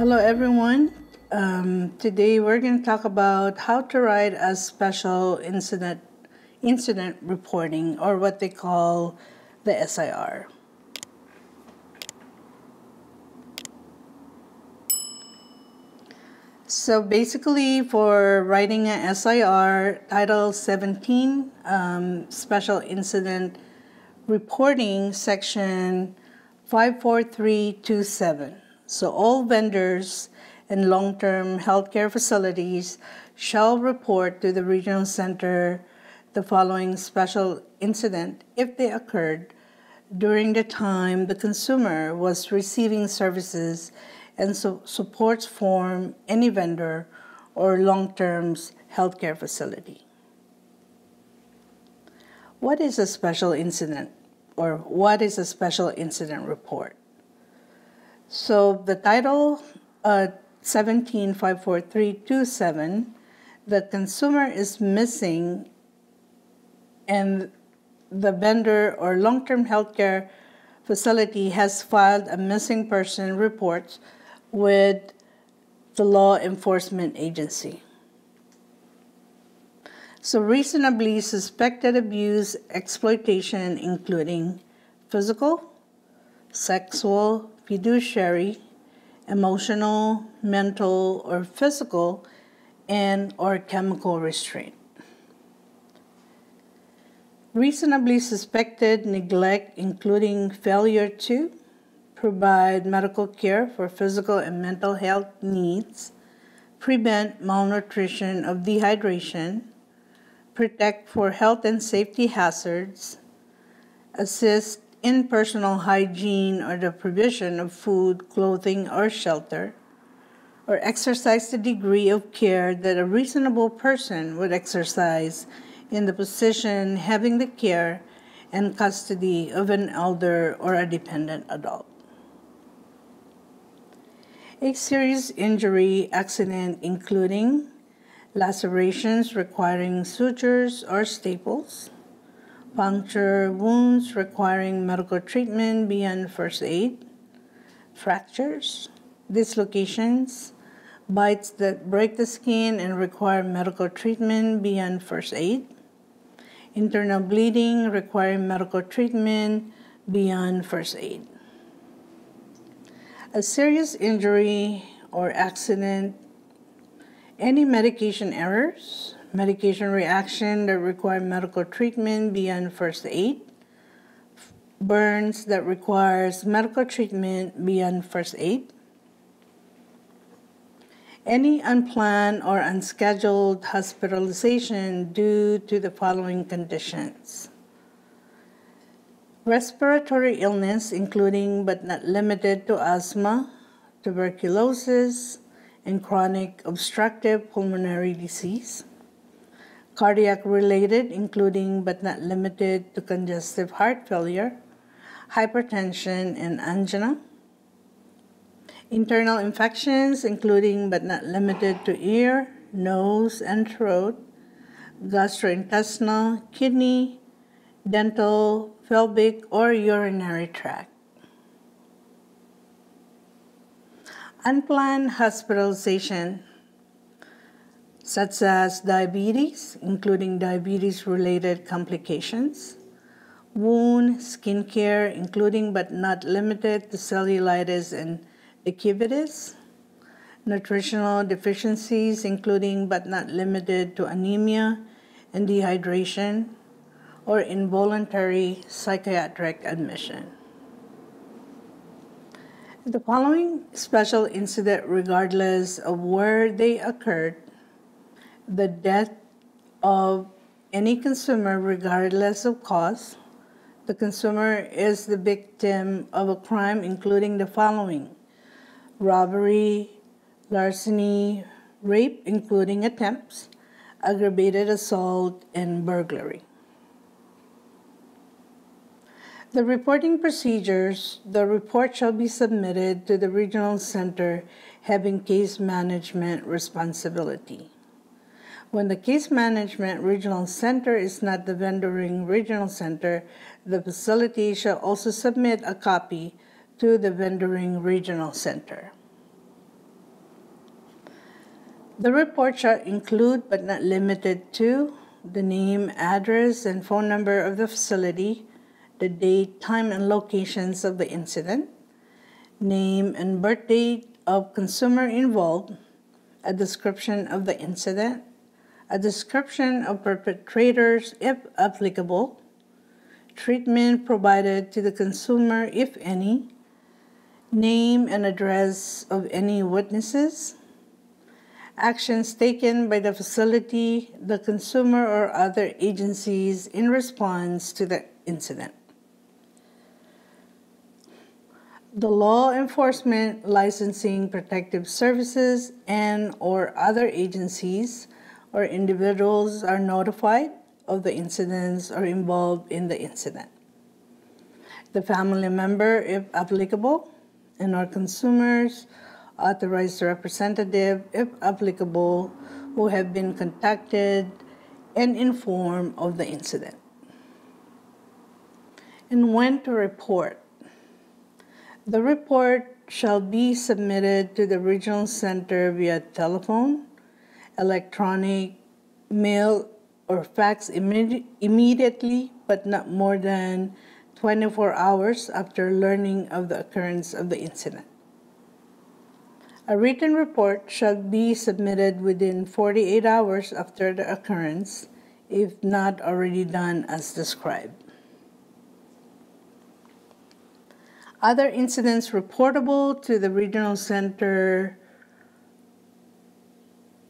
Hello, everyone. Today we're going to talk about how to write a special incident reporting, or what they call the SIR. So basically, for writing an SIR, Title 17, Special Incident Reporting, Section 54327. So all vendors and long-term healthcare facilities shall report to the regional center the following special incident if they occurred during the time the consumer was receiving services and supports from any vendor or long-term healthcare facility. What is a special incident, or what is a special incident report? So the title 1754327, the consumer is missing and the vendor or long-term healthcare facility has filed a missing person report with the law enforcement agency. So reasonably suspected abuse, exploitation, including physical, sexual, fiduciary, emotional, mental, or physical, and or chemical restraint. Reasonably suspected neglect, including failure to provide medical care for physical and mental health needs, prevent malnutrition of dehydration, protect for health and safety hazards, assist in personal hygiene or the provision of food, clothing, or shelter, or exercise the degree of care that a reasonable person would exercise in the position having the care and custody of an elder or a dependent adult. A serious injury accident, including lacerations requiring sutures or staples, puncture wounds requiring medical treatment beyond first aid, fractures, dislocations, bites that break the skin and require medical treatment beyond first aid, internal bleeding requiring medical treatment beyond first aid. A serious injury or accident, any medication errors, medication reaction that require medical treatment beyond first aid, burns that requires medical treatment beyond first aid, any unplanned or unscheduled hospitalization due to the following conditions: respiratory illness, including but not limited to asthma, tuberculosis, and chronic obstructive pulmonary disease, cardiac-related, including but not limited to congestive heart failure, hypertension, and angina, internal infections, including but not limited to ear, nose, and throat, gastrointestinal, kidney, dental, pelvic, or urinary tract. Unplanned hospitalization, such as diabetes, including diabetes-related complications, wound, skin care, including but not limited to cellulitis and decubitus, nutritional deficiencies, including but not limited to anemia and dehydration, or involuntary psychiatric admission. The following special incident, regardless of where they occurred, the death of any consumer regardless of cause, the consumer is the victim of a crime including the following: robbery, larceny, rape including attempts, aggravated assault, and burglary. The reporting procedures: the report shall be submitted to the regional center having case management responsibility. When the case management regional center is not the vendoring regional center, the facility shall also submit a copy to the vendoring regional center. The report shall include, but not limited to, the name, address, and phone number of the facility, the date, time, and locations of the incident, name and birth date of consumer involved, a description of the incident, a description of perpetrators if applicable, treatment provided to the consumer if any, name and address of any witnesses, actions taken by the facility, the consumer, or other agencies in response to the incident. The law enforcement, licensing, protective services, and/or other agencies or individuals are notified of the incidents or involved in the incident. The family member, if applicable, and/or consumers, authorized representative, if applicable, who have been contacted and informed of the incident. And when to report. The report shall be submitted to the regional center via telephone, electronic, mail, or fax immediately, but not more than 24 hours after learning of the occurrence of the incident. A written report shall be submitted within 48 hours after the occurrence, if not already done as described. Other incidents reportable to the regional center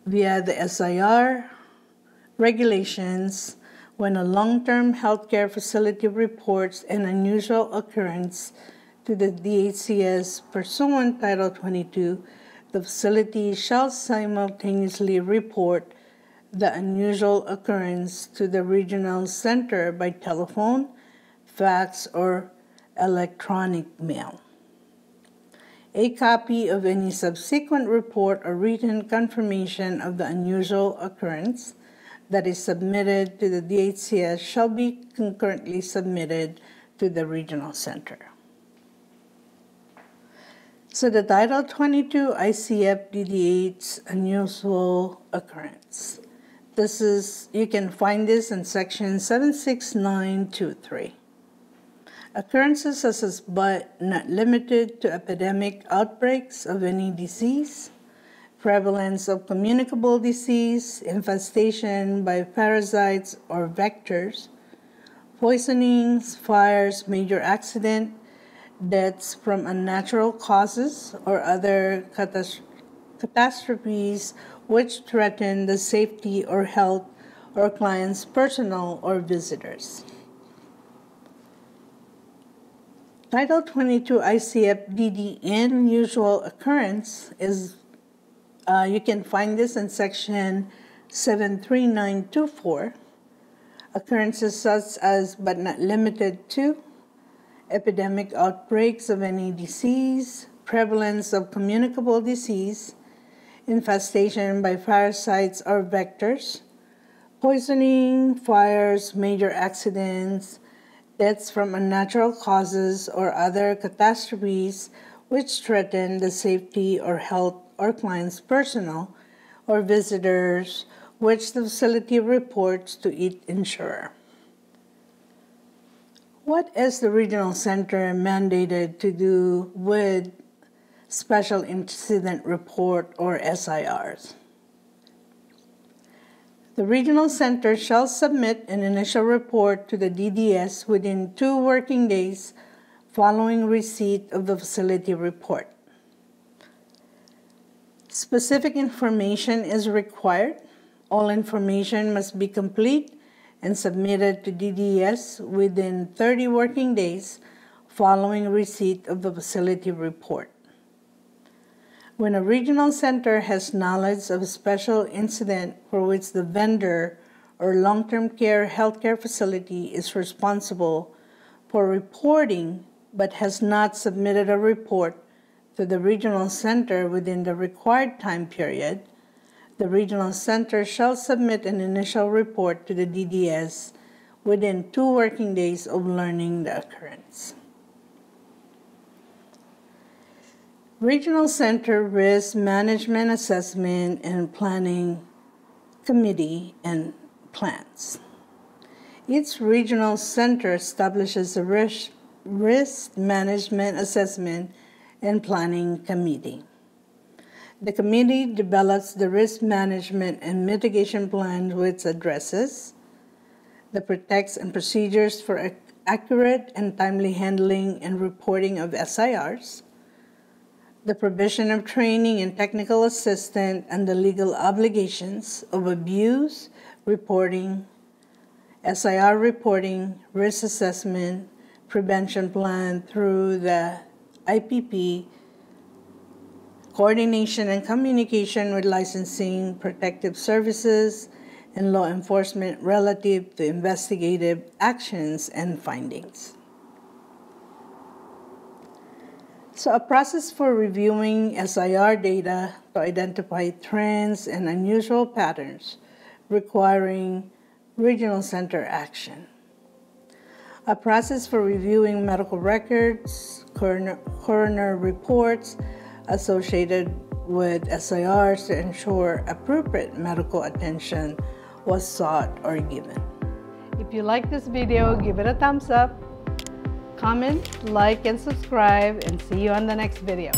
via the SIR regulations. When a long-term healthcare facility reports an unusual occurrence to the DHCS pursuant Title 22, the facility shall simultaneously report the unusual occurrence to the regional center by telephone, fax, or electronic mail. A copy of any subsequent report or written confirmation of the unusual occurrence that is submitted to the DHCS shall be concurrently submitted to the regional center. So the Title 22 ICF DD8's unusual occurrence. You can find this in section 76923. Occurrences such as but not limited to epidemic outbreaks of any disease, prevalence of communicable disease, infestation by parasites or vectors, poisonings, fires, major accident, deaths from unnatural causes, or other catastrophes which threaten the safety or health or client's personal or visitors. Title 22 ICF DDN usual occurrence is, you can find this in section 73924. Occurrences such as but not limited to epidemic outbreaks of any disease, prevalence of communicable disease, infestation by parasites or vectors, poisoning, fires, major accidents, deaths from unnatural causes, or other catastrophes which threaten the safety or health or client's personal or visitors, which the facility reports to its insurer. What is the regional center mandated to do with Special Incident Report or SIRs? The regional center shall submit an initial report to the DDS within 2 working days following receipt of the facility report. Specific information is required. All information must be complete and submitted to DDS within 30 working days following receipt of the facility report. When a regional center has knowledge of a special incident for which the vendor or long-term care healthcare facility is responsible for reporting but has not submitted a report to the regional center within the required time period, the regional center shall submit an initial report to the DDS within 2 working days of learning the occurrence. Regional Center Risk Management Assessment and Planning Committee and plans. Each regional center establishes a risk management assessment and planning committee. The committee develops the risk management and mitigation plan, which addresses the protects and procedures for accurate and timely handling and reporting of SIRs, the provision of training and technical assistance, and the legal obligations of abuse reporting, SIR reporting, risk assessment, prevention plan through the IPP, coordination and communication with licensing, protective services, and law enforcement relative to investigative actions and findings. So a process for reviewing SIR data to identify trends and unusual patterns requiring regional center action. A process for reviewing medical records, coroner reports associated with SIRs to ensure appropriate medical attention was sought or given. If you like this video, give it a thumbs up, comment, like, and subscribe, and see you on the next video.